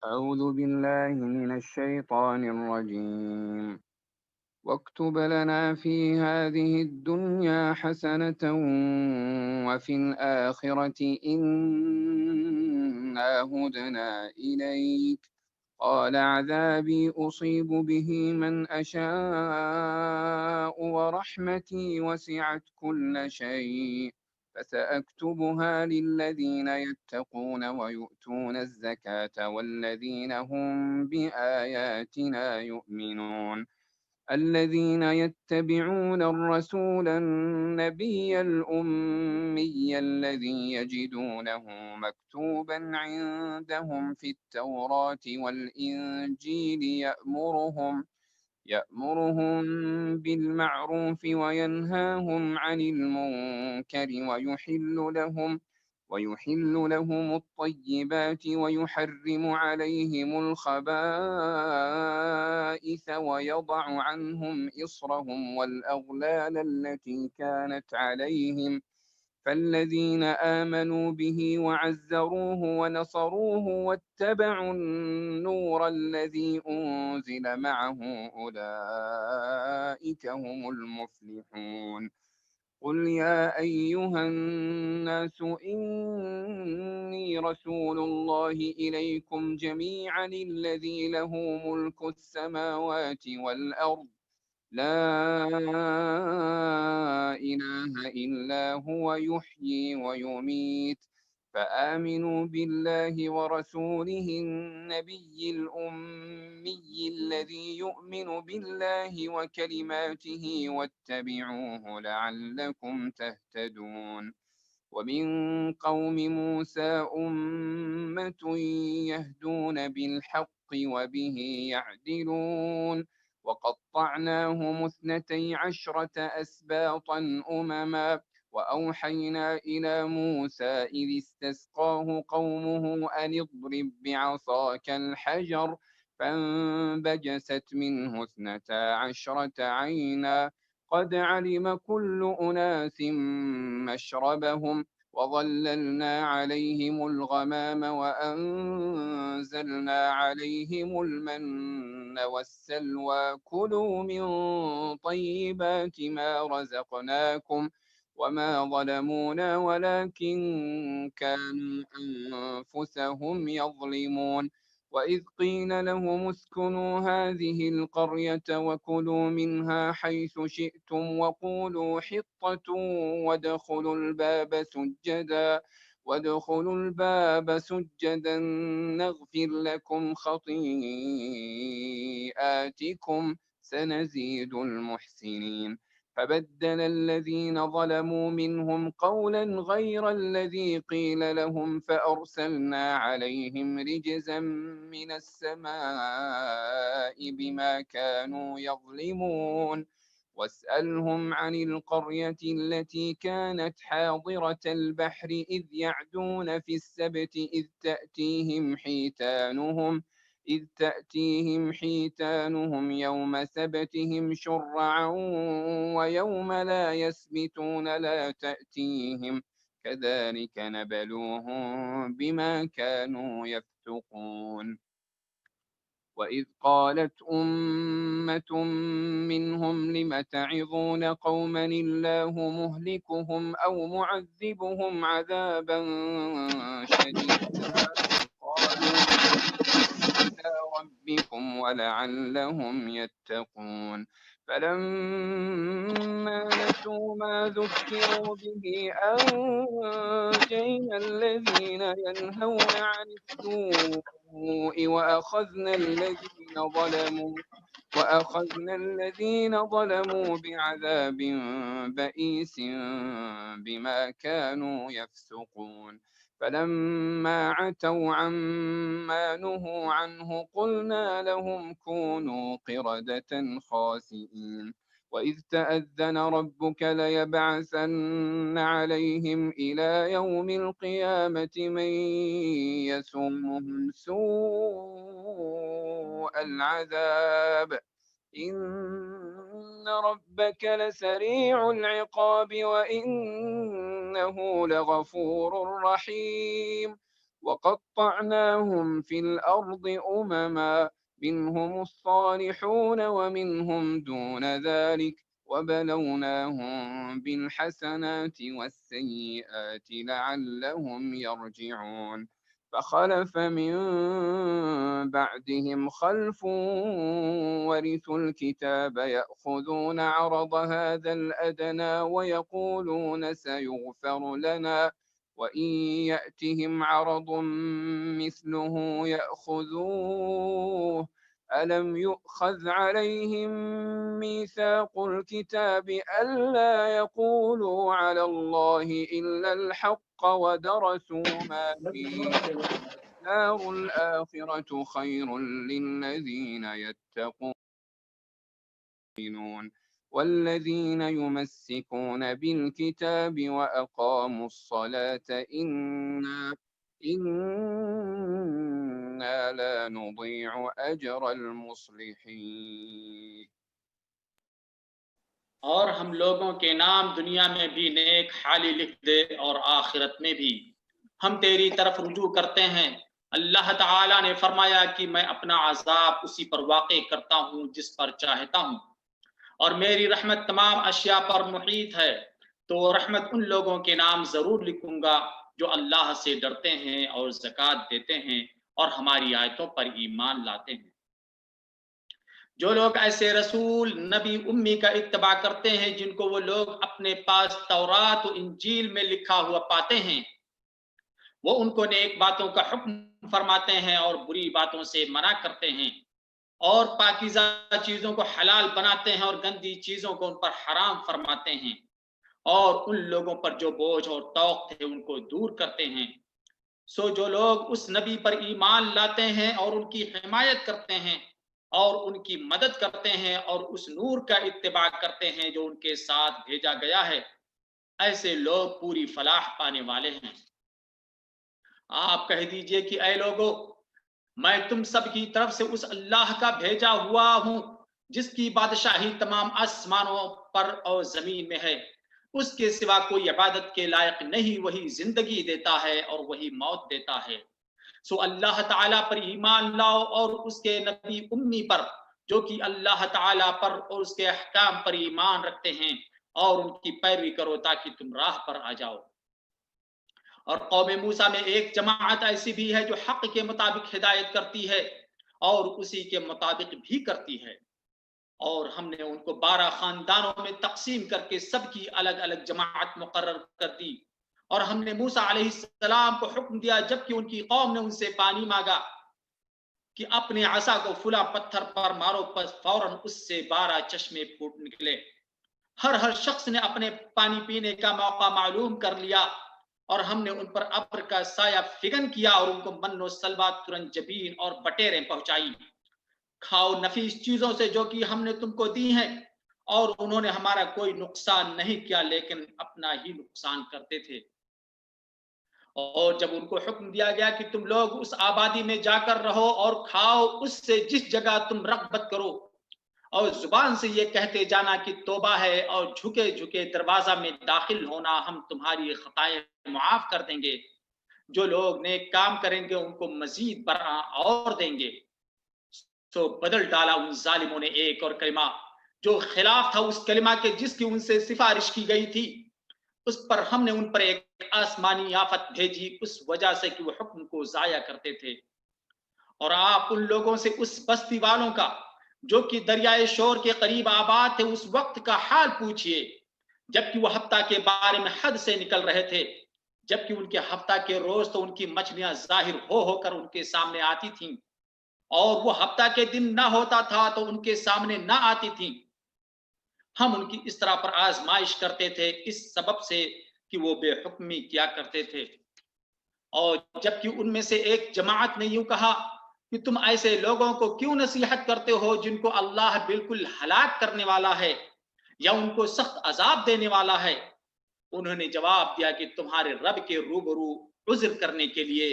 أعوذ بالله من الشيطان الرجيم. واكتب لنا في هذه الدنيا حسنة وفي الآخرة إنا هدنا إليك. قال عذابي أصيب به من أشاء ورحمتي وسعت كل شيء فسأكتبها للذين يتقون ويؤتون الزكاة والذين هم بآياتنا يؤمنون. الذين يتبعون الرسول النبي الأمي الذي يجدونه مكتوبا عندهم في التوراة والإنجيل يأمرهم بالمعروف وينهاهم عن المنكر ويحل لهم الطيبات ويحرم عليهم الخبائث ويضع عنهم إصرهم والأغلال التي كانت عليهم. فالذين آمنوا به وعزروه ونصروه واتبعوا النور الذي أنزل معه أولئك هم المفلحون. قل يا أيها الناس إني رسول الله إليكم جميعا الذي له ملك السماوات والأرض لا إله إلا هو يحيي ويميت. فآمنوا بالله ورسوله النبي الأمي الذي يؤمن بالله وكلماته واتبعوه لعلكم تهتدون. ومن قوم موسى أمة يهدون بالحق وبه يعدلون. وقطعناهم 12 أسباطا أمما. وأوحينا إلى موسى إذ استسقاه قومه أن اضرب بعصاك الحجر فانبجست منه 12 عينا قد علم كل أناس مشربهم. وظللنا عليهم الغمام وأنزلنا عليهم المن والسلوى كلوا من طيبات ما رزقناكم وما ظلمونا ولكن كانوا أنفسهم يظلمون. وإذ قيل لهم اسكنوا هذه القرية وكلوا منها حيث شئتم وقولوا حطة وادخلوا الباب سجدا نغفر لكم خطيئاتكم سنزيد المحسنين. فبدل الذين ظلموا منهم قولا غير الذي قيل لهم فأرسلنا عليهم رجزا من السماء بما كانوا يظلمون. واسألهم عن القرية التي كانت حاضرة البحر إذ يعدون في السبت إذ تأتيهم حيتانهم يوم سبتهم شرعا ويوم لا يسبتون لا تأتيهم كذلك نبلوهم بما كانوا يفسقون. وإذ قالت أمة منهم لم تعظون قوما الله مهلكهم أو معذبهم عذابا شديدا قالوا إلى ربكم ولعلهم يتقون. فلما نسوا ما ذكروا به أنجينا الذين ينهون عن السوء وأخذنا الذين ظلموا بعذاب بئيس بما كانوا يفسقون. فلما عتوا عما نهوا عنه قلنا لهم كونوا قردة خاسئين. وإذ تأذن ربك ليبعثن عليهم إلى يوم القيامة من يسومهم سوء العذاب إن ربك لسريع العقاب وإنه لغفور رحيم. وقطعناهم في الأرض أمما منهم الصالحون ومنهم دون ذلك وبلوناهم بالحسنات والسيئات لعلهم يرجعون فخلف من بعدهم خلف ورثوا الكتاب يأخذون عرض هذا الأدنى ويقولون سيغفر لنا وإن يأتهم عرض مثله يأخذوه ألم يؤخذ عليهم ميثاق الكتاب ألا يقولوا على الله إلا الحق ودرسوا ما فيه دار الآخرة خير للذين يتقون والذين يمسكون بالكتاب وأقاموا الصلاة إنا لا نضيع أجر المصلحين اور ہم لوگوں کے نام دنیا میں بھی نیک حالی لکھ دے اور آخرت میں بھی ہم تیری طرف رجوع کرتے ہیں۔ اللہ تعالیٰ نے فرمایا کہ میں اپنا عذاب اسی پر واقع کرتا ہوں جس پر چاہتا ہوں، اور میری رحمت تمام اشیاء پر محیط ہے، تو رحمت ان لوگوں کے نام ضرور لکھوں گا جو اللہ سے ڈرتے ہیں اور زکوٰۃ دیتے ہیں اور ہماری آیتوں پر ایمان لاتے ہیں۔ جو لوگ ایسے رسول نبی امی کا اتباع کرتے ہیں جن کو وہ لوگ اپنے پاس تورات و انجیل میں لکھا ہوا پاتے ہیں، وہ ان کو نیک باتوں کا حکم فرماتے ہیں اور بری باتوں سے منع کرتے ہیں، اور پاکیزہ چیزوں کو حلال بناتے ہیں اور گندی چیزوں کو ان پر حرام فرماتے ہیں، اور ان لوگوں پر جو بوجھ اور طوق تھے ان کو دور کرتے ہیں۔ سو جو لوگ اس نبی پر ایمان لاتے ہیں اور ان کی حمایت کرتے ہیں اور ان کی مدد کرتے ہیں اور اس نور کا اتباع کرتے ہیں جو ان کے ساتھ بھیجا گیا ہے، ایسے لوگ پوری فلاح پانے والے ہیں۔ آپ کہہ دیجئے کہ اے لوگو، میں تم سب کی طرف سے اس اللہ کا بھیجا ہوا ہوں جس کی بادشاہی تمام آسمانوں پر اور زمین میں ہے، اس کے سوا کوئی عبادت کے لائق نہیں، وہی زندگی دیتا ہے اور وہی موت دیتا ہے۔ سو اللہ تعالیٰ پر ایمان لاؤ اور اس کے نبی امی پر جو کہ اللہ تعالیٰ پر اور اس کے احکام پر ایمان رکھتے ہیں، اور ان کی پیروی کرو تاکہ تم راہ پر آ جاؤ۔ اور قوم موسیٰ میں ایک جماعت ایسی بھی ہے جو حق کے مطابق ہدایت کرتی ہے اور اسی کے مطابق بھی کرتی ہے، اور ہم نے ان کو 12 خاندانوں میں تقسیم کر کے سب کی الگ الگ جماعت مقرر کر دی، اور ہم نے موسیٰ علیہ السلام کو حکم دیا جبکہ ان کی قوم نے ان سے پانی مانگا کہ اپنے عصا کو فلاں پتھر پر مارو، پس فوراً اس سے 12 چشمے پھوٹ نکلے۔ ہر شخص نے اپنے پانی پینے کا موقع معلوم کر لیا، اور ہم نے ان پر ابر کا سایہ فگن کیا اور ان کو من و سلوہ، ترنج جبین اور بٹیریں پہنچائی۔ کھاؤ نفیس چیزوں سے جو کہ ہم نے تم کو دی ہیں، اور انہوں نے ہمارا کوئی نقصان نہیں کیا لیکن اپنا ہی نقصان کرتے تھے۔ اور جب ان کو حکم دیا گیا کہ تم لوگ اس آبادی میں جا کر رہو اور کھاؤ اس سے جس جگہ تم رغبت کرو، اور زبان سے یہ کہتے جانا کہ توبہ ہے، اور جھکے جھکے دروازہ میں داخل ہونا، ہم تمہاری خطائیں معاف کر دیں گے۔ جو لوگ نیک کام کریں گے ان کو مزید برآں اور دیں گے۔ سو بدل ڈالا ان ظالموں نے ایک اور کلمہ جو خلاف تھا اس کلمہ کے جس کی ان سے سفارش کی گئی تھی، اس پر ہم نے ان پر ایک آسمانی آفت بھیجی اس وجہ سے کہ وہ حکم کو ضائع کرتے تھے۔ اور آپ ان لوگوں سے اس بستی والوں کا جو کہ دریائے شور کے قریب آباد تھے اس وقت کا حال پوچھئے جبکہ وہ ہفتہ کے بارے میں حد سے نکل رہے تھے، جبکہ ان کے ہفتہ کے روز تو ان کی مچھلیاں ظاہر ہو کر ان کے سامنے آتی تھیں، اور وہ ہفتہ کے دن نہ ہوتا تھا تو ان کے سامنے نہ آتی تھیں۔ ہم ان کی اس طرح پر آزمائش کرتے تھے اس سبب سے کہ وہ بے حکمی کیا کرتے تھے۔ اور جبکہ ان میں سے ایک جماعت نے یوں کہا کہ تم ایسے لوگوں کو کیوں نصیحت کرتے ہو جن کو اللہ بالکل ہلاک کرنے والا ہے یا ان کو سخت عذاب دینے والا ہے۔ انہوں نے جواب دیا کہ تمہارے رب کے روبرو عذر کرنے کے لیے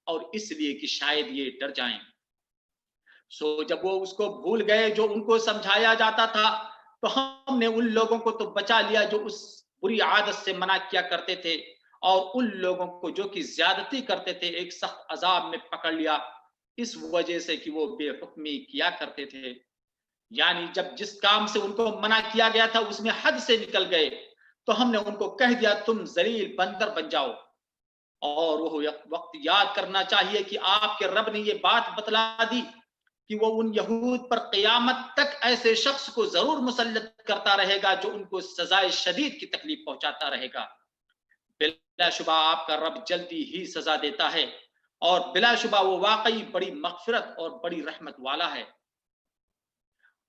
اور اس لیے کہ شاید یہ ڈر جائیں۔ سو جب وہ اس کو بھول گئے جو ان کو سمجھایا جاتا تھا، تو ہم نے ان لوگوں کو تو بچا لیا جو اس بری عادت سے منع کیا کرتے تھے، اور ان لوگوں کو جو کہ زیادتی کرتے تھے ایک سخت عذاب میں پکڑ لیا، اس وجہ سے کہ وہ بے حکمی کیا کرتے تھے۔ یعنی جب جس کام سے ان کو منع کیا گیا تھا اس میں حد سے نکل گئے تو ہم نے ان کو کہہ دیا تم ذلیل بندر بن جاؤ۔ اور وہ وقت یاد کرنا چاہیے کہ آپ کے رب نے یہ بات بتلا دی کہ وہ ان یہود پر قیامت تک ایسے شخص کو ضرور مسلط کرتا رہے گا جو ان کو سزائے شدید کی تکلیف پہنچاتا رہے گا۔ بلا شبہ آپ کا رب جلدی ہی سزا دیتا ہے، اور بلا شبہ وہ واقعی بڑی مغفرت اور بڑی رحمت والا ہے۔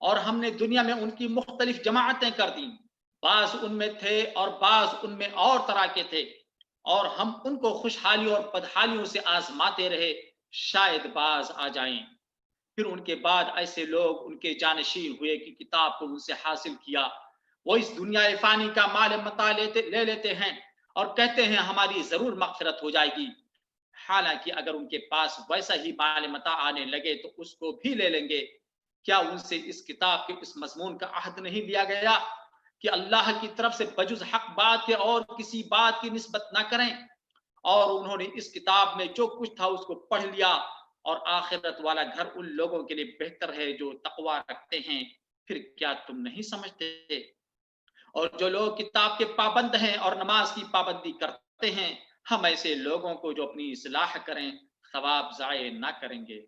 اور ہم نے دنیا میں ان کی مختلف جماعتیں کر دیں، بعض ان میں تھے اور بعض ان میں اور طرح کے تھے، اور ہم ان کو خوشحالی اور بدحالیوں سے آزماتے رہے، شاید باز آ جائیں۔ پھر ان کے بعد ایسے لوگ ان کے جانشین ہوئے کہ کتاب کو ان سے حاصل کیا، وہ اس دنیا فانی کا مال متاع لے لیتے ہیں اور کہتے ہیں ہماری ضرور مغفرت ہو جائے گی، حالانکہ اگر ان کے پاس ویسا ہی مال متاع آنے لگے تو اس کو بھی لے لیں گے۔ کیا ان سے اس کتاب کے اس مضمون کا عہد نہیں لیا گیا کہ اللہ کی طرف سے بجز حق بات کے اور کسی بات کی نسبت نہ کریں؟ اور انہوں نے اس کتاب میں جو کچھ تھا اس کو پڑھ لیا، اور آخرت والا گھر ان لوگوں کے لیے بہتر ہے جو تقوی رکھتے ہیں۔ پھر کیا تم نہیں سمجھتے؟ اور جو لوگ کتاب کے پابند ہیں اور نماز کی پابندی کرتے ہیں، ہم ایسے لوگوں کو جو اپنی اصلاح کریں ثواب ضائع نہ کریں گے۔